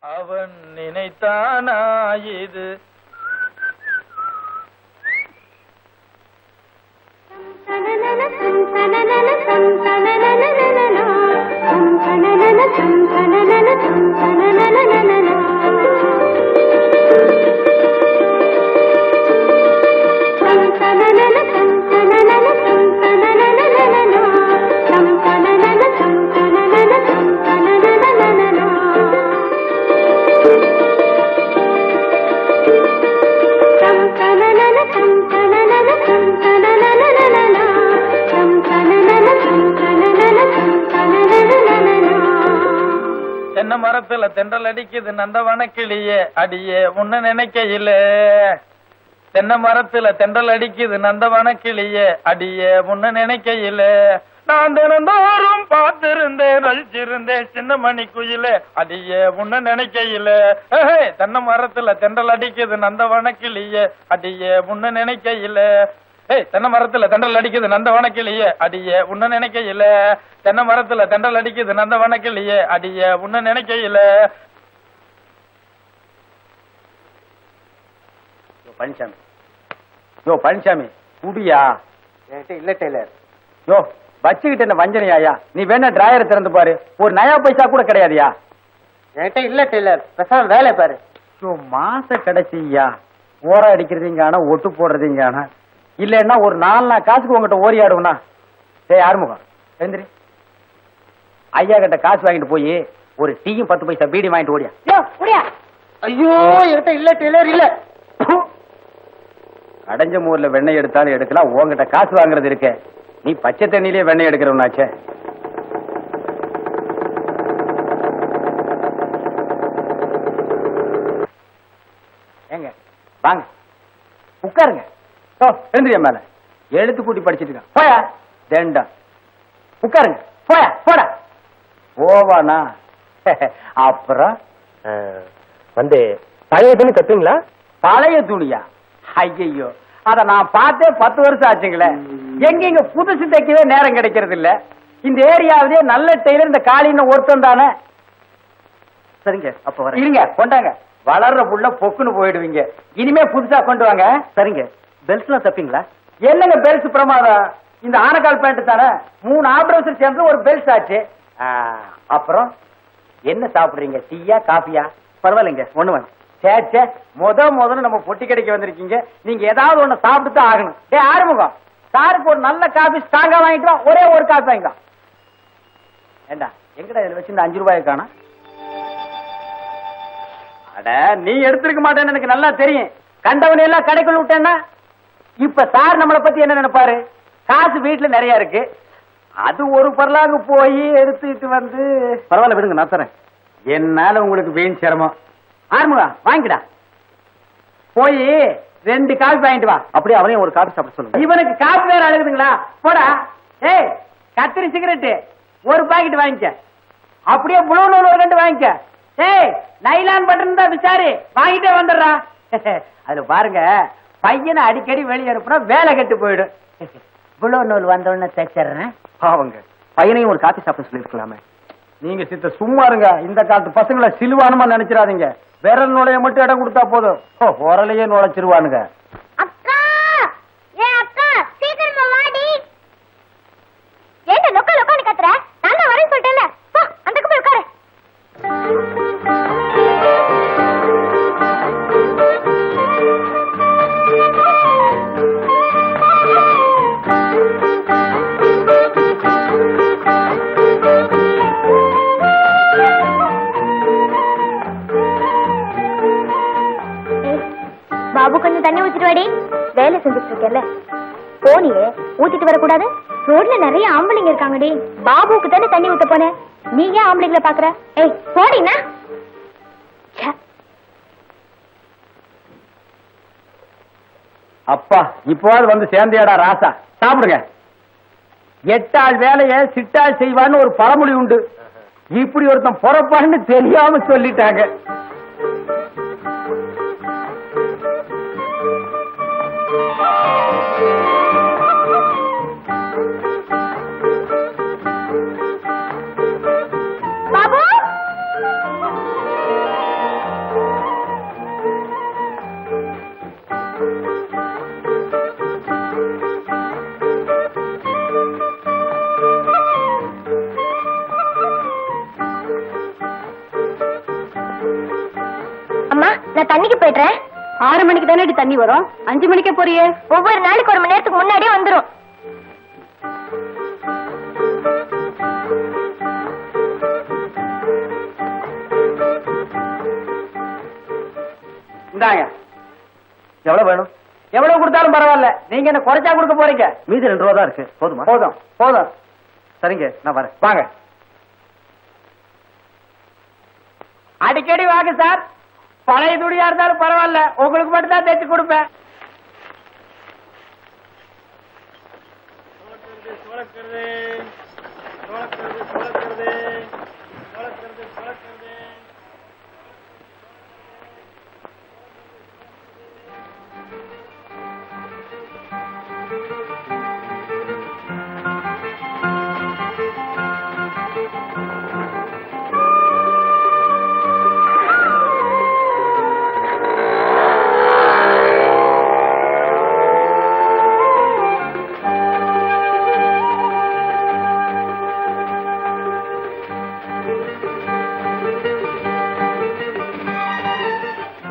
அவன் நினைத்தானா இது தென்னை மரத்துல தென்றல் அடிக்குது நந்தவன கிளியே அடியே உன்ன நினைக்கையில தென்னை மரத்துல தென்றல் அடிக்குது நந்தவன கிளியே அடியே உன்ன நினைக்கையில நான் தினந்தோறும் பார்த்திருந்தேன் ரசிச்சிருந்தேன் சின்ன மணி குயில அடியே உன்ன நினைக்கையில தென்னை மரத்துல தென்றல் அடிக்குது நந்தவன கிளியே அடியே உன்ன நினைக்கையில தென்னை மரத்துல தென்றல் அடிக்குது நந்தவன கிளியே அடியே உன்ன நினைக்கையில தென்னை மரத்துல தென்றல் அடிக்குது நந்தவன கிளியே அடியே உன்ன நினைக்கையில. பழனிசாமி யோ பழனிசாமி குடியா இல்ல டெய்லர் யோ வச்சுக்கிட்டு என்ன வஞ்சனையா நீ வேணா டிராயரை திறந்து பாரு ஒரு நயா பைசா கூட கிடையாதுயா என்கிட்ட இல்ல டெய்லர் பேசாம வேலை பாரு யோ மாச கிடைச்சியா ஓர அடிக்கிறதுங்கான ஒட்டு போடுறதுங்கான இல்லன்னா ஒரு 4 நாள் காசுக்கு உங்ககிட்ட ஓரியாடுவனா டேய் ஆறுமுகம் எழுந்திரி ஐயா கிட்ட காசு வாங்கிட்டு போய் ஒரு டீயும் 10 பைசா பீடி வாங்கிட்டு ஓடியா ஐயோ என்கிட்ட இல்ல டெய்லர் இல்ல அடைஞ்ச மூர்ல வெண்ணெய் எடுத்தாலும் எடுக்கலாம் உங்ககிட்ட காசு வாங்குறது இருக்க நீ பச்சை தண்ணியிலே வெண்ணெய் எடுக்கிறவனாச்சே ஏங்க வாங்க உட்காருங்க எழுந்திரியா மேல எழுத்து கூட்டி படிச்சிட்டு இருக்க போயா தேண்டா உட்காருங்க போயா போடா போவானா அப்புறம் வந்து பழைய துணி கட்டுங்களா பழைய துணியா ஐயோ அத நான் பார்த்தே 10 வருஷம் ஆச்சுங்களே எங்க புதுசு தைக்கவே நேரம் கிடைக்கிறது இல்ல இந்த ஏரியாவிலே நல்ல டெய்லர் இந்த காலின்னு ஒருத்தம் தானே சரிங்க அப்ப வர இருங்க கொண்டாங்க வளர்ற புள்ள பொக்குன்னு போயிடுவீங்க இனிமே புதுசா கொண்டு வாங்க சரிங்க பெல்ட் எல்லாம் தப்பீங்களா என்னங்க பெல்ட் பிரமாதம் இந்த ஆனக்கால் பேண்ட் தானே 3 ஆபரேஷன் சேர்ந்து ஒரு பெல்ட் ஆச்சு அப்புறம் என்ன சாப்பிடுறீங்க டீயா காபியா பரவாயில்லைங்க ஒண்ணு வேணும் சே முதல்ல நம்ம பொட்டி கடைக்கு வந்திருக்கீங்க நீங்க ஏதாவது ஒண்ணு சாப்பிட்டு ஆகணும் ஆறுமுகம் சாருக்கு ஒரு நல்ல காபி ஸ்ட்ராங்கா வாங்கிட்டு ஒரே ஒரு காபி வாங்கிக்கலாம் ஏண்டா எங்கடா இதுல வச்சு இந்த 5 ரூபாய் காணோம் அட நீ எடுத்திருக்க மாட்டேன்னு எனக்கு நல்லா தெரியும் கண்டவனை எல்லாம் கடைக்குள்ள விட்டேன்னா இப்ப சார் நம்மளை பத்தி என்ன நினைப்பாரு காசு வீட்டுல நிறைய இருக்கு அது ஒரு பரலாக போய் எடுத்துட்டு வந்து பரவாயில்ல விடுங்க நான் தரேன் என்னால உங்களுக்கு வீண் சிரமம் ஆறுமுகா வாங்கிடா போய் 2 காபி வாங்கிட்டு வா அப்படியே அவனையும் ஒரு காபி சாப்பிட சொல்லுங்க இவனுக்கு காபி வேற அழுகுதுங்களா போடா ஏய் கத்திரி சிகரெட்டு ஒரு பாக்கெட் வாங்கிக்க அப்படியே புளூ நூல் ஒரு 2 வாங்கிக்க ஏய் நைலான் பட்டன் தான் விசாரி வாங்கிட்டே வந்துடுறா அதுல பாருங்க பையனை அடிக்கடி வெளியே அனுப்புனா வேலை கெட்டு போயிடும் புளூ நூல் வந்தோடனே தைச்சிடுறேன் பாவங்க பையனையும் ஒரு காபி சாப்பிட சொல்லிருக்கலாமே நீங்க சித்த சும்மா இருங்க இந்த காலத்து பசங்களை சிலுவானுமா நினைச்சிடாதீங்க விரல் நுழைய மட்டும் இடம் கொடுத்தா போதும் உரலையே நுழைச்சிருவானுங்க பாபு கொஞ்சம் தண்ணி ஊத்திட்டு வாடி வேலை செஞ்சுட்டு இருக்கேன்ல போனியே ஊத்திட்டு வரக்கூடாது ரோட்ல நிறைய ஆம்பளைங்க இருக்காங்கடி பாபுக்கு தானே தண்ணி ஊத்த போனேன் நீ ஏன் ஆம்பளைங்களை பாக்குற ஏய் போடினா அப்பா இப்போது வந்து சேர்ந்தியாடா ராசா சாப்பிடுங்க 8 ஆள் வேலைய சிட்டாள் செய்வான்னு ஒரு பழமொழி உண்டு இப்படி ஒருத்தன் பொறப்பான்னு தெரியாம சொல்லிட்டாங்க அம்மா நான் தண்ணிக்கு போயிடுறேன். 6 மணிக்கு தானே தண்ணி வரும், 5 மணிக்கே போறியே? ஒவ்வொரு நாளைக்கு 1 மணி நேரத்துக்கு முன்னாடியே வந்துரும். இந்தாங்க. எவ்வளவு வேணும்? எவ்வளவு கொடுத்தாலும் பரவாயில்ல, நீங்க என்ன குறைச்சா கொடுக்க போறீங்க? மீதி 2 ரூபா தான் இருக்கு. போதுமா? போதும் போதும். சரிங்க, நான் வரேன். வாங்க. அடிக்கடி வாங்க சார். பழைய துணியா இருந்தாலும் பரவாயில்ல, உங்களுக்கு மட்டும் தான் தைச்சு கொடுப்பேன்.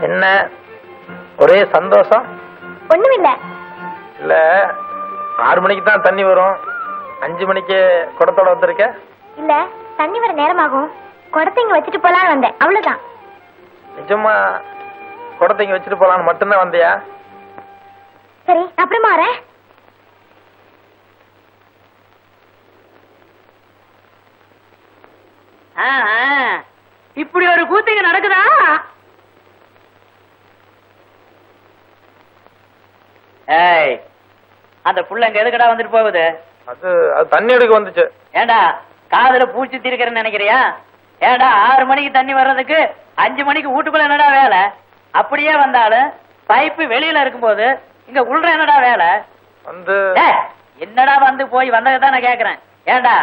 என்ன ஒரே சந்தோஷம்? ஒண்ணுமில்ல. இல்ல 6 மணிக்கு தான் தண்ணி வரும், 5 மணிக்கு குடத்தோட வந்திருக்க. இல்ல தண்ணி வர நேரமாகும், குடத்தை இங்க வச்சுட்டு போலான்னு வந்தேன், அவ்வளவுதான். நிஜமா குடத்தை இங்க வச்சுட்டு போலான்னு மட்டும்தான் வந்தியா? சரி அப்புறமா வரேன். இப்படி ஒரு கூத்திங்க நடக்குதா? ஏய், அந்த புள்ள அங்க எதுக்கடா வந்துட்டு போகுது? அது தண்ணி எடுக்க வந்துச்சு. ஏண்டா காதுல பூச்சி தீர்க்கிறேன்னு நினைக்கிறியா? ஏண்டா 6 மணிக்கு தண்ணி வர்றதுக்கு 5 மணிக்கு வீட்டுக்குள்ள என்னடா வேலை? அப்படியே வந்தாலும் பைப்பு வெளியில இருக்கும்போது இங்க உள்ள என்னடா வேலை? வந்து என்னடா வந்து போய் வந்ததான் நான் கேக்குறேன். ஏண்டா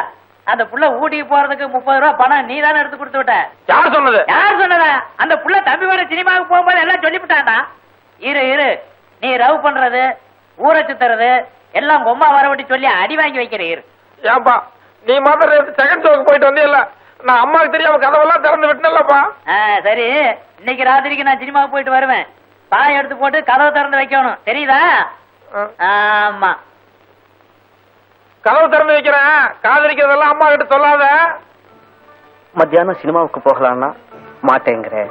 அந்த புள்ள ஊட்டிக்கு போறதுக்கு 30 ரூபா பணம் நீ தானே எடுத்து கொடுத்து விட்ட? யார் சொன்னது? யார் சொன்னதா? அந்த புள்ள தம்பி வர சினிமாவுக்கு போகும்போது எல்லாம் சொல்லிவிட்டாண்டா. இரு நீ ரவ் பண்றது, ஊரை சுத்துறது எல்லாம் உம்மா வரவிட்டு சொல்லி அடி வாங்கி வைக்கிற. இரு. ஏன்பா நீ மாத்திரம் செகண்ட் ஷோக்கு போயிட்டு வந்தியல்ல, நான் அம்மாவுக்கு தெரியாம கதவெல்லாம் திறந்து விட்டேன்லப்பா. சரி, இன்னைக்கு ராத்திரிக்கு நான் சினிமாவுக்கு போயிட்டு வருவேன். பாய் எடுத்து போட்டு கதவை திறந்து வைக்கணும், தெரியுதா? ஆமா, கதவு திறந்து வைக்கிறேன். காதலிக்கிறதெல்லாம் அம்மா கிட்ட சொல்லாத. மத்தியானம் சினிமாவுக்கு போகலான்னா மாட்டேங்கிற.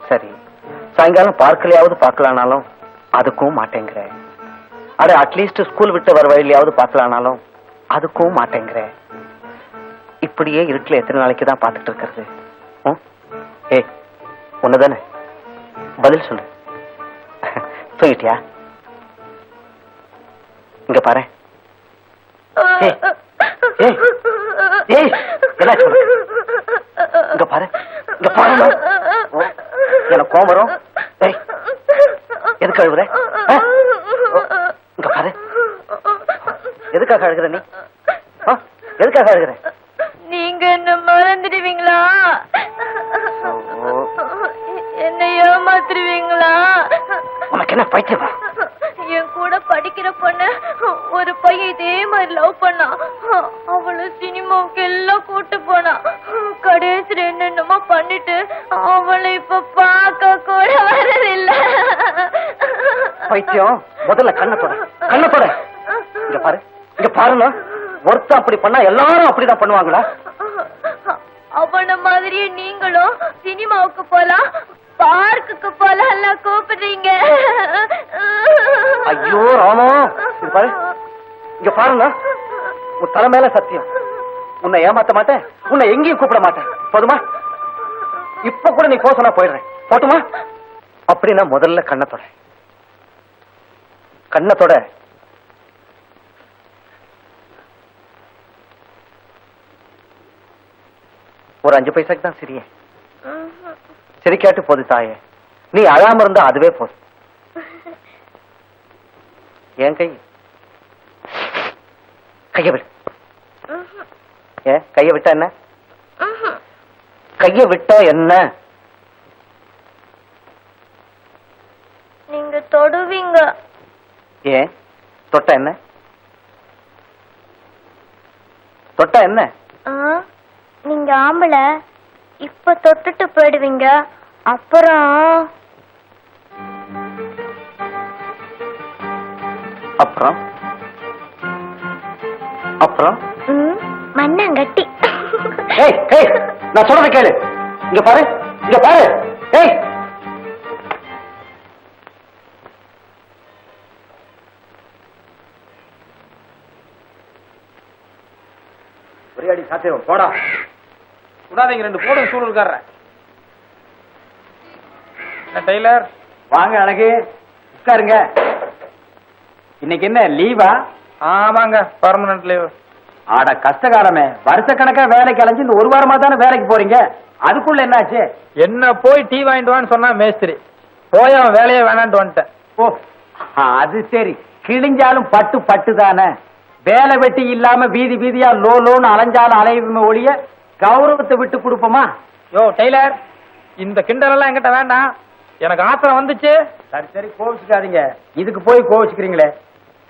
சரி, சாயங்காலம் பார்க்கலையாவது பார்க்கலானாலும் அதுக்கும் மாட்டேங்கிற. அட அட்லீஸ்ட் ஸ்கூல் விட்டு வர வழியிலையாவது பார்க்கலானாலும் அதுக்கும் மாட்டேங்கிற. இப்படியே இருட்டுல எத்தனை நாளைக்கு தான் பார்த்துட்டு இருக்கிறது? ஏய், ஒண்ணுதானே, பதில் சொல்லு. தூங்கிட்டியா? இங்க பாரு. இங்க பாரு, இங்க பாரு. எனக்கு கோபம் வரும். எதுக்கு அழுகுற? இங்க பாரு, எதுக்காக அழுகுற நீ? எதுக்காக அழுகுற? நீங்க என்ன மறந்துடுவீங்களா? என்ன ஏமாத்துருவீங்களா? உனக்கு என்ன பைத்தியமா? என் கூட படிக்கிற பொண்ண ஒரு பையன் இதே மாதிரி லவ் பண்ணா. அவளு சினிமாவுக்கு எல்லாம் கூட்டு போனா. கடைசியில் என்னென்னமோ பண்ணிட்டு அவளை இப்ப பார்க்க கூட வரதில்லை. பைத்தியம், முதல்ல கண்ணத்தோட கண்ணத்தோட. இங்க பாரு, இங்க பாருங்க. ஒருத்தர் அப்படி பண்ணா எல்லாரும் அப்படிதான் பண்ணுவாங்களா? அவன மாதிரியே நீங்களும் சினிமாவுக்கு போலாம், பார்க்குக்கு போலாம் கூப்பிடுறீங்க. ஐயோ ராமா, இங்க பாரு, இங்க பாருங்க. உன் தலை மேல சத்தியம், உன்னை ஏமாத்த மாட்டேன், உன்னை எங்கேயும் கூப்பிட மாட்டேன். போதுமா? இப்ப கூட நீ போ சொன்னா போயிடுறேன். போட்டுமா? அப்படின்னா முதல்ல கண்ணத்தோட கண்ணத்தோட. ஒரு 5 பைசாக்கு தான் சிரியே. சிரிக்காட்டு போது தாயே, நீ அழாம இருந்தா அதுவே போதும். என் கைய விடு. ஏன் கைய விட்டா என்ன? கைய விட்டா என்ன? நீங்க தொடுவீங்க. ஏன் தொட்டா என்ன? தொட்டா என்ன? நீங்க ஆம்பளை, இப்ப தொட்டுட்டு போயிடுவீங்க, அப்புறம் அப்புறம் அப்புறம் மண்ணாங்கட்டி. ஏய் ஏய் நான் சொல்றத கேளு. இங்க பாரு, இங்க பாரு. ஏய் ஒரே அடி சாத்தியம் போடா. விடாதீங்க, 2 போடுங்க சூழல்காரர். டெய்லர் வாங்க அழகு, உட்காருங்க. இன்னைக்கு என்ன லீவா? ஆமாங்க, பர்மனன்ட் லீவ். ஆட கஷ்டகாலமே, வருஷக்கணக்கா வேலைக்கு அலைஞ்சு இந்த ஒரு வாரமா தானே வேலைக்கு போறீங்க. அதுக்குள்ள என்னாச்சு? என்ன போய் டீ வாங்கிட்டு வான்னு சொன்னா மேஸ்திரி, போய் அவன் வேலையே வேணான்ட்டு வந்துட்டேன். ஓ அது சரி, கிழிஞ்சாலும் பட்டு பட்டு தானே. வேலை வெட்டி இல்லாம வீதி வீதியா லோன்னு அலைஞ்சாலும் அலையுமே ஒழிய கௌரவத்தை விட்டு கொடுப்போமா? யோ டெய்லர், இந்த கிண்டல் எல்லாம் என்கிட்ட வேண்டாம். எனக்கு ஆத்திரம் வந்துச்சு. சரி சரி, கோவிச்சுக்காதீங்க. இதுக்கு போய் கோவிச்சுக்கிறீங்களே.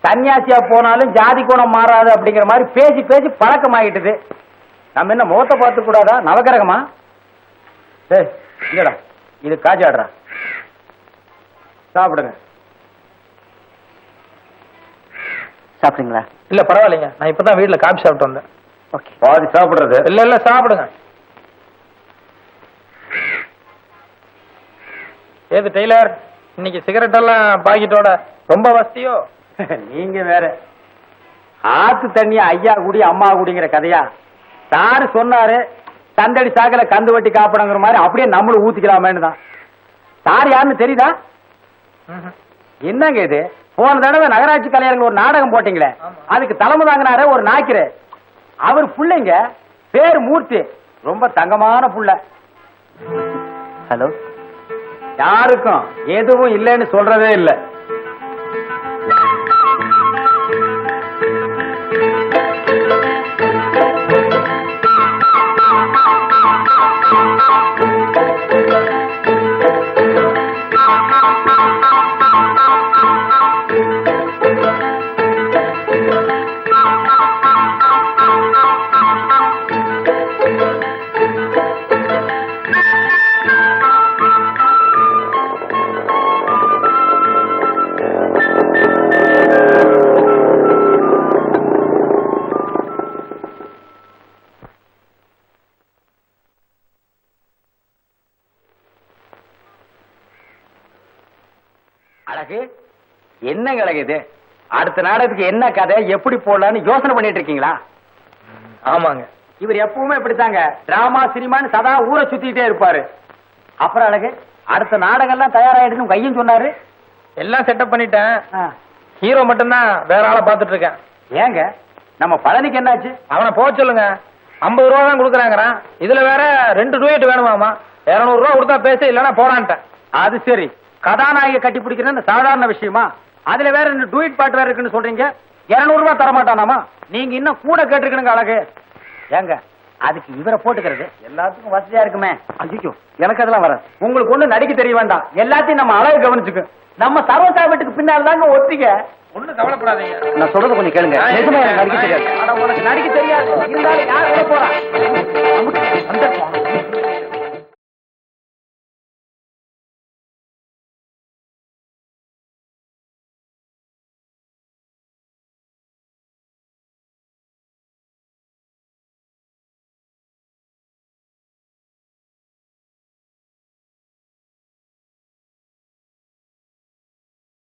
சன்னியாசியா போனாலும் ஜாதி குணம் மாறாது அப்படிங்கிற மாதிரி பேசி பேசி பழக்கமாகிட்டுது. நம்ம என்ன முகத்தை பார்த்து கூடாதா? நவகிரகமா? ஏய் இல்லடா, இது காஜாடுறா, சாப்பிடுங்க. சாப்பிடுங்களா? இல்ல பரவாயில்லைங்க, நான் இப்பதான் வீட்டுல காபி சாப்பிட்டு வந்தேன். ஓகே. பாதி சாப்பிடுறது இல்ல இல்ல சாப்பிடுங்க. ஏது டெய்லர், இன்னைக்கு சிகரெட் எல்லாம் பாக்கெட்டோட ரொம்ப வசதியோ? நீங்க வேற. ஆத்து தண்ணி ஐயா குடி அம்மா குடிங்கிற கதையா? சாரு சொன்னாரு, தண்டடி சாக்கல கந்து வட்டி காப்படங்கிற மாதிரி அப்படியே நம்மளும் ஊத்திக்கலாமேன்னு தான். சார் யாருன்னு தெரியுதா? என்னங்க இது? போன தடவை நகராட்சி கலைஞர்கள் ஒரு நாடகம் போட்டீங்களே, அதுக்கு தலைமை தாங்கினார ஒரு நாய்க்கிற. அவர் புள்ளைங்க பேரு மூர்த்தி, ரொம்ப தங்கமான புள்ள. ஹலோ. யாருக்கும் எதுவும் இல்லைன்னு சொல்றதே இல்லை. அழகு, என்னங்க அழகு இது? அடுத்த நாடகத்துக்கு என்ன கதை, எப்படி போடலான்னு யோசனை பண்ணிட்டு இருக்கீங்களா? ஆமாங்க. இவர் எப்பவுமே இப்படித்தாங்க, டிராமா சினிமான்னு சதா ஊரை சுத்திட்டே இருப்பாரு. அப்புறம் அழகு, அடுத்த நாடகம் எல்லாம் தயாராயிடுன்னு கையும் சொன்னாரு. எல்லாம் செட்டப் பண்ணிட்டேன். ஆ. ஹீரோ மட்டும்தான் வேற ஆளை பாத்துட்டு இருக்கேன். ஏங்க நம்ம பழனிக்கு என்னாச்சு? அவனை போக சொல்லுங்க. 50 ரூபா தான் கொடுக்குறாங்கிறான். இதுல வேற 2 டூயட் வேணுமாமா. 200 ரூபா கொடுத்தா பேச, இல்லன்னா போறான்ட்டேன். அது சரி, கதாநாயகி கட்டி பிடிக்கிறது சாதாரண விஷயமா? அதுல வேற 2 டூயிட் பாட்டு வேற இருக்குன்னு சொல்றீங்க. 200 ரூபாய் தர மாட்டானாமா? நீங்க இன்னும் கூட கேட்டிருக்கணுங்க அழகு. ஏங்க அதுக்கு இவரை போட்டுக்கிறது எல்லாத்துக்கும் வசதியா இருக்குமே. ஐயோ, எனக்கு அதெல்லாம் வர. உங்களுக்கு ஒண்ணு நடிக்க தெரிய வேண்டாம், எல்லாத்தையும் நம்ம அழகு கவனிச்சுக்கு. நம்ம சர்வசா வீட்டுக்கு பின்னால் தாங்க ஒத்திக்க. ஒண்ணும் கவலைப்படாதீங்க. நான் சொல்றத கொஞ்சம் கேளுங்க. நிஜமா எனக்கு நடிக்க தெரியாது. ஆனா உனக்கு நடிக்க தெரியாது, இருந்தாலும் யார் போறா?